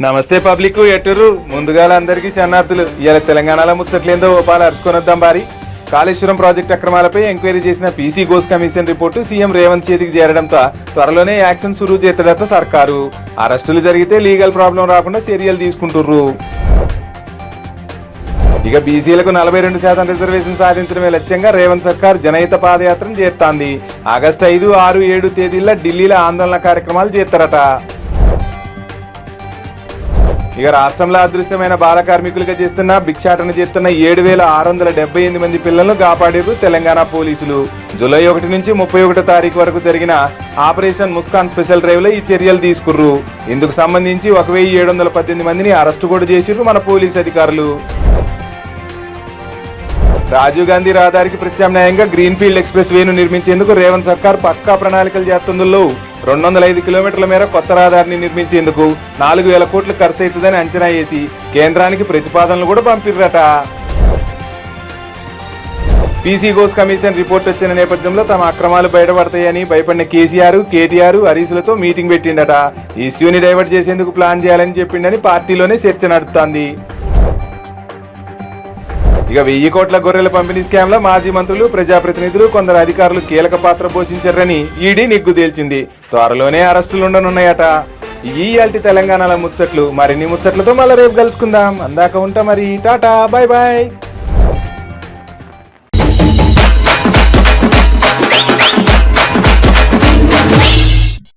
నమస్తే పబ్లిక్ ఎటురు ముందుగాల అందరికీ శరణార్థులు. ఇలా తెలంగాణలో ముచ్చట్లేందో ఓపాలు అరుచుకొని వద్దాం బారి. కాళేశ్వరం ప్రాజెక్టు అక్రమాలపై ఎంక్వైరీ చేసిన PC Ghosh commission report CM Revanth చేతికి చేరడంతో త్వరలోనే యాక్షన్ సురువు చేస్తాడట సర్కారు. అరెస్టులు జరిగితే లీగల్ ప్రాబ్లం రాకుండా చర్యలు తీసుకుంటుర్రు. ఇక బీసీలకు 42% రిజర్వేషన్ సాధించడమే లక్ష్యంగా రేవంత్ సర్కార్ జనహిత పాదయాత్రను చేస్తాంది. ఆగస్టు 5, 6, 7 తేదీల్లో ఢిల్లీలో ఆందోళన కార్యక్రమాలు చేస్తారట. ఇక రాష్ట్రంలో అదృశ్యమైన బాల కార్మికులుగా చేస్తున్న భిక్షాటన చేస్తున్న 7,678 మంది పిల్లలను కాపాడారు తెలంగాణ పోలీసులు. జూలై 1 నుంచి 31 తారీఖు వరకు జరిగిన ఆపరేషన్ ముస్కాన్ స్పెషల్ డ్రైవ్ లో ఈ చర్యలు తీసుకుర్రు. ఇందుకు సంబంధించి 1,718 మందిని అరెస్టు కూడా చేసిర్రు మన పోలీసు అధికారులు. రాజీవ్ గాంధీ రహదారికి ప్రత్యామ్నాయంగా గ్రీన్ ఫీల్డ్ ఎక్స్ప్రెస్ వేను నిర్మించేందుకు రేవంత్ సర్కార్ పక్కా ప్రణాళికలు చేస్తుందో 205 కిలోమీటర్ల మేర కొత్త రహదారిని నిర్మించేందుకు 4,000 కోట్లు ఖర్చు అవుతుందని అంచనా వేసి కేంద్రానికి ప్రతిపాదనలు కూడా పంపిర్రట. పీసీ ఘోష్ కమిషన్ రిపోర్ట్ వచ్చిన నేపథ్యంలో తమ అక్రమాలు బయటపడతాయని భయపడిన కేసీఆర్, కేటీఆర్, హరీశ్లతో మీటింగ్ పెట్టిండట. ఈ ఇష్యూని డైవర్ట్ చేసేందుకు ప్లాన్ చేయాలని చెప్పిండని పార్టీలోనే చర్చ నడుస్తోంది. ఇక 1000 కోట్ల గొర్రెల పంపిణీ స్కామ్ లో మాజీ మంత్రులు, ప్రజాప్రతినిధులు, కొందరు అధికారులు కీలక పాత్ర పోషించారని ఈడీ నిగ్గు తేల్చింది. త్వరలోనే అరెస్టులు ఉండనున్నాయట. ఈ తెలంగాణలో ముచ్చట్లు. మరిన్ని ముచ్చట్లతో మళ్ళీ రేపు కలుసుకుందాం. అందాక ఉంటా మరి. Tata, bye bye.